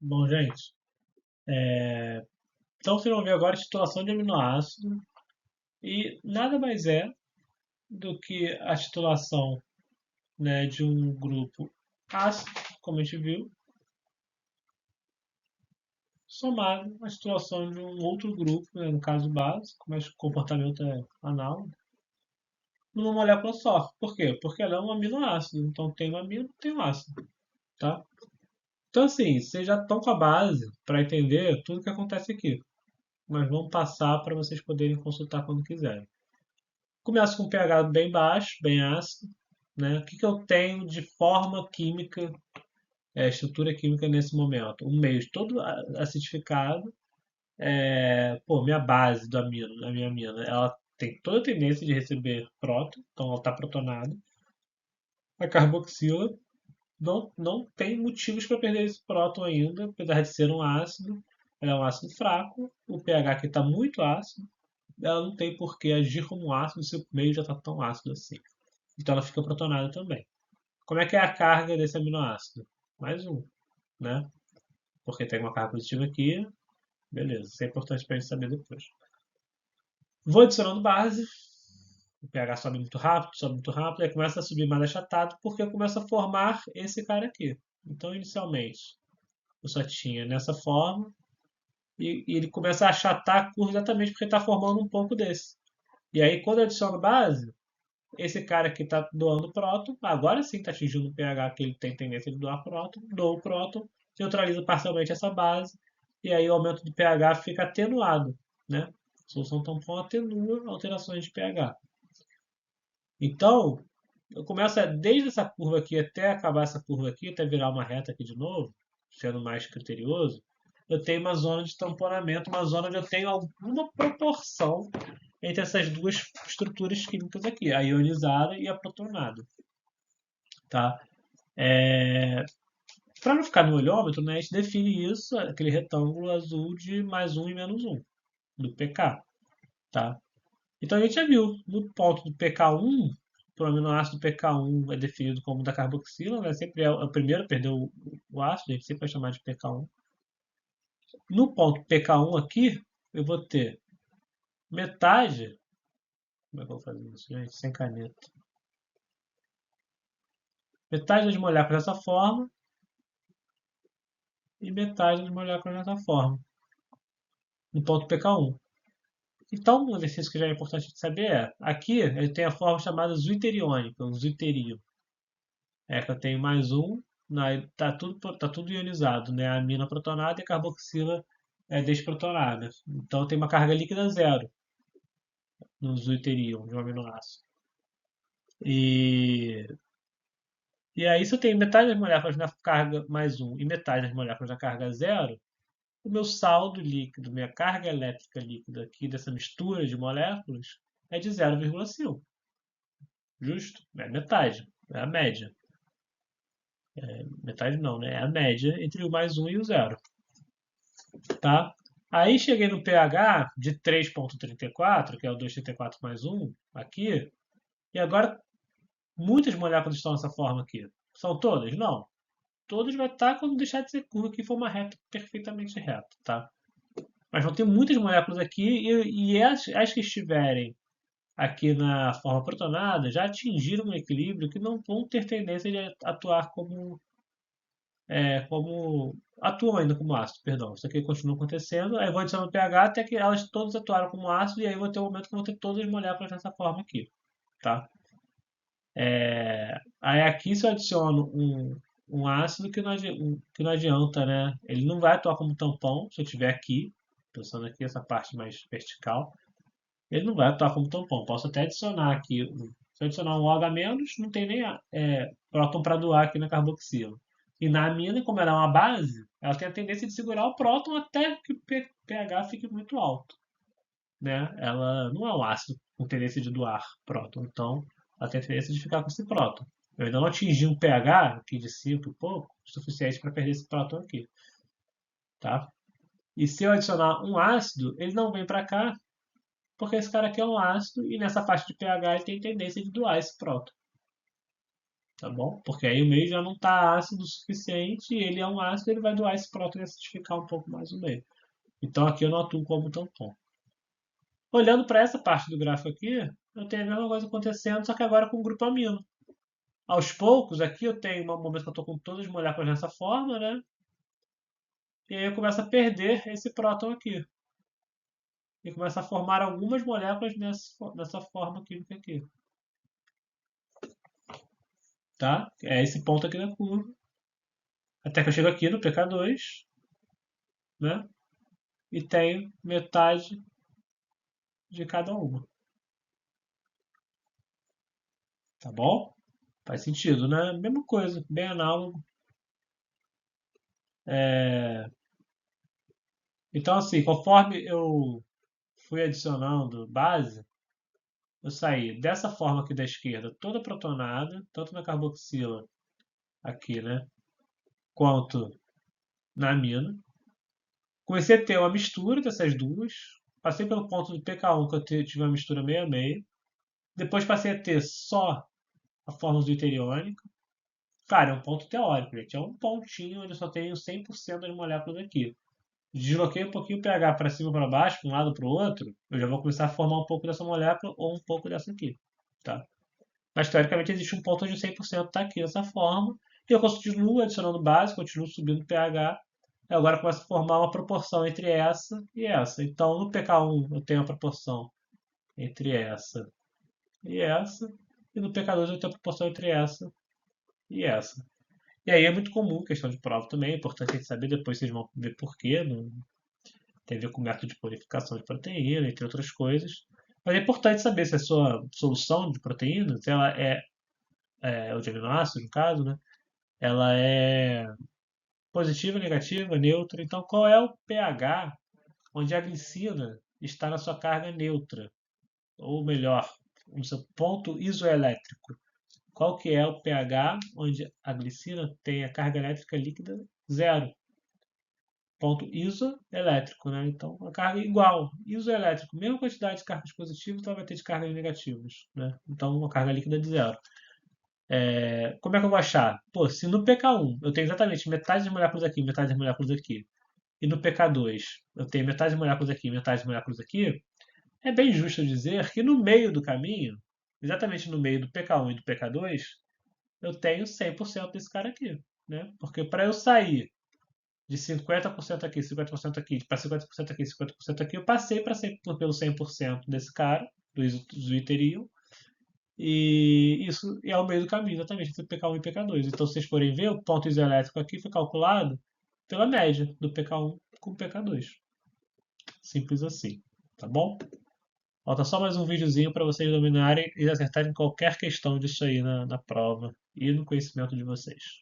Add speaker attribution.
Speaker 1: Bom, gente, então vocês vão ver agora a titulação de aminoácido e nada mais é do que a titulação, né, de um grupo ácido, como a gente viu, somado à titulação de um outro grupo, né, no caso básico, mas o comportamento é análogo, numa molécula só. Por quê? Porque ela é um aminoácido, então tem um amino, tem um ácido, tá? Então assim, vocês já estão com a base para entender tudo o que acontece aqui, mas vamos passar para vocês poderem consultar quando quiserem. Começa com um pH bem baixo, bem ácido, né? O que que eu tenho de forma química, estrutura química nesse momento? Um meio todo acidificado. Pô, minha base do amino, a minha amina, ela tem toda a tendência de receber próton, então ela está protonada. A carboxila não tem motivos para perder esse próton ainda, apesar de ser um ácido. Ela é um ácido fraco, o pH aqui está muito ácido, ela não tem por que agir como um ácido se o meio já está tão ácido assim. Então ela fica protonada também. Como é que é a carga desse aminoácido? Mais um, né? Porque tem uma carga positiva aqui, beleza. Isso é importante para a gente saber depois. Vou adicionando base, o pH sobe muito rápido, aí começa a subir mais achatado, porque começa a formar esse cara aqui. Então, inicialmente, eu só tinha nessa forma, e ele começa a achatar a curva exatamente porque está formando um pouco desse. E aí, quando eu adiciono base, esse cara que está doando próton, agora sim está atingindo o pH que ele tem tendência de doar próton, doa o próton, neutraliza parcialmente essa base, e aí o aumento do pH fica atenuado, né? A solução tampão atenua alterações de pH. Então, eu começo desde essa curva aqui até acabar essa curva aqui, até virar uma reta aqui de novo, sendo mais criterioso, eu tenho uma zona de tamponamento, uma zona onde eu tenho alguma proporção entre essas duas estruturas químicas aqui, a ionizada e a protonada, tá? Para não ficar no olhômetro, né, a gente define isso, aquele retângulo azul de mais um e menos um, do pK, tá? Então a gente já viu, no ponto do pK1, o aminoácido pK1 é definido como da carboxila, né? Sempre é o primeiro a perder o ácido, a gente sempre vai chamar de pK1. No ponto pK1 aqui, eu vou ter metade. Como é que eu vou fazer isso, gente? Sem caneta. Metade das moléculas dessa forma e metade das moléculas dessa forma, no ponto pK1. Então, um exercício que já é importante de saber é, aqui eu tenho a forma chamada zwitteriônica, o zwitterio. É que eu tenho mais um, tá tudo ionizado, né? A amina protonada e a carboxila desprotonada. Então tem uma carga líquida zero no zwitterium de um aminoácido. E, e aí, se eu tenho metade das moléculas na carga mais um e metade das moléculas na carga zero, o meu saldo líquido, minha carga elétrica líquida aqui dessa mistura de moléculas é de 0,5. Justo? É metade, é a média. Metade não, né? É a média entre o mais um e o zero. Tá? Aí cheguei no pH de 3,34, que é o 2,34 mais um aqui, e agora muitas moléculas estão nessa forma aqui. São todas? Não. Todas vai estar quando deixar de ser curva, que for uma reta perfeitamente reta, tá? Mas vão ter muitas moléculas aqui e as que estiverem aqui na forma protonada já atingiram um equilíbrio que não vão ter tendência de atuar como atuam ainda como ácido, perdão. Isso aqui continua acontecendo. Aí eu vou adicionando pH até que elas todas atuaram como ácido e aí eu vou ter um momento que eu vou ter todas as moléculas dessa forma aqui, tá? Aí aqui se eu adiciono um ácido que não adianta, né? Ele não vai atuar como tampão se eu tiver aqui, pensando aqui essa parte mais vertical, ele não vai atuar como tampão. Posso até adicionar aqui, se eu adicionar um OH-, não tem nem próton para doar aqui na carboxila. E na amina, como ela é uma base, ela tem a tendência de segurar o próton até que o pH fique muito alto, né? Ela não é um ácido com tendência de doar próton, então ela tem a tendência de ficar com esse próton. Eu ainda não atingi um pH aqui de 5 e pouco, suficiente para perder esse próton aqui, tá? E se eu adicionar um ácido, ele não vem para cá, porque esse cara aqui é um ácido e nessa faixa de pH ele tem tendência de doar esse próton. tá bom? Porque aí o meio já não está ácido o suficiente e ele é um ácido, ele vai doar esse próton e acidificar um pouco mais o meio. Então aqui eu não atuo como tampão. Olhando para essa parte do gráfico aqui, eu tenho a mesma coisa acontecendo, só que agora com o grupo amino. Aos poucos, aqui eu tenho um momento que eu estou com todas as moléculas nessa forma, né? E aí eu começo a perder esse próton aqui. E começa a formar algumas moléculas nessa forma química aqui. Tá? É esse ponto aqui da curva. Até que eu chego aqui no pK2, né? E tenho metade de cada uma. Tá bom? Faz sentido, né? Mesma coisa, bem análogo. Então, assim, conforme eu fui adicionando base, eu saí dessa forma aqui da esquerda, toda protonada, tanto na carboxila aqui, né? Quanto na amina. Comecei a ter uma mistura dessas duas. Passei pelo ponto do pK1, que eu tive uma mistura meio a meio. Depois passei a ter só a forma deuteriônica. Cara, é um ponto teórico, gente. É um pontinho onde eu só tenho 100% das moléculas aqui. Desloquei um pouquinho o pH para cima para baixo, para um lado para o outro, eu já vou começar a formar um pouco dessa molécula ou um pouco dessa aqui. Tá? Mas teoricamente existe um ponto onde 100% está aqui dessa forma. E eu continuo adicionando base, continuo subindo o pH. E agora começa a formar uma proporção entre essa e essa. Então no pK1 eu tenho a proporção entre essa e essa. E no pK2 eu tenho a proporção entre essa e essa. E aí é muito comum, questão de prova também, é importante a gente saber, depois vocês vão ver por quê, tem a ver com o método de purificação de proteína, entre outras coisas. Mas é importante saber se a sua solução de proteína, se ela ou de aminoácido no caso, né? Ela é positiva, negativa, neutra. Então, qual é o pH onde a glicina está na sua carga neutra? Ou melhor, no seu ponto isoelétrico. Qual que é o pH onde a glicina tem a carga elétrica líquida zero? Ponto isoelétrico, né? Então, a carga é igual. Isoelétrico, mesma quantidade de cargas positivas, então vai ter de cargas negativas, né? Então, uma carga líquida de zero. Como é que eu vou achar? Pô, se no pK1 eu tenho exatamente metade das moléculas aqui, metade das moléculas aqui, e no pK2 eu tenho metade das moléculas aqui, metade das moléculas aqui, é bem justo dizer que no meio do caminho, exatamente no meio do pK1 e do pK2, eu tenho 100% desse cara aqui, né? Porque para eu sair de 50% aqui, 50% aqui, para 50% aqui, 50% aqui, eu passei pelo 100% desse cara, do Ethereum, e isso é o meio do caminho, exatamente, entre PK1 e PK2. Então, se vocês forem ver, o ponto isoelétrico aqui foi calculado pela média do PK1 com o PK2. Simples assim, tá bom? Falta só mais um videozinho para vocês dominarem e acertarem qualquer questão disso aí na prova e no conhecimento de vocês.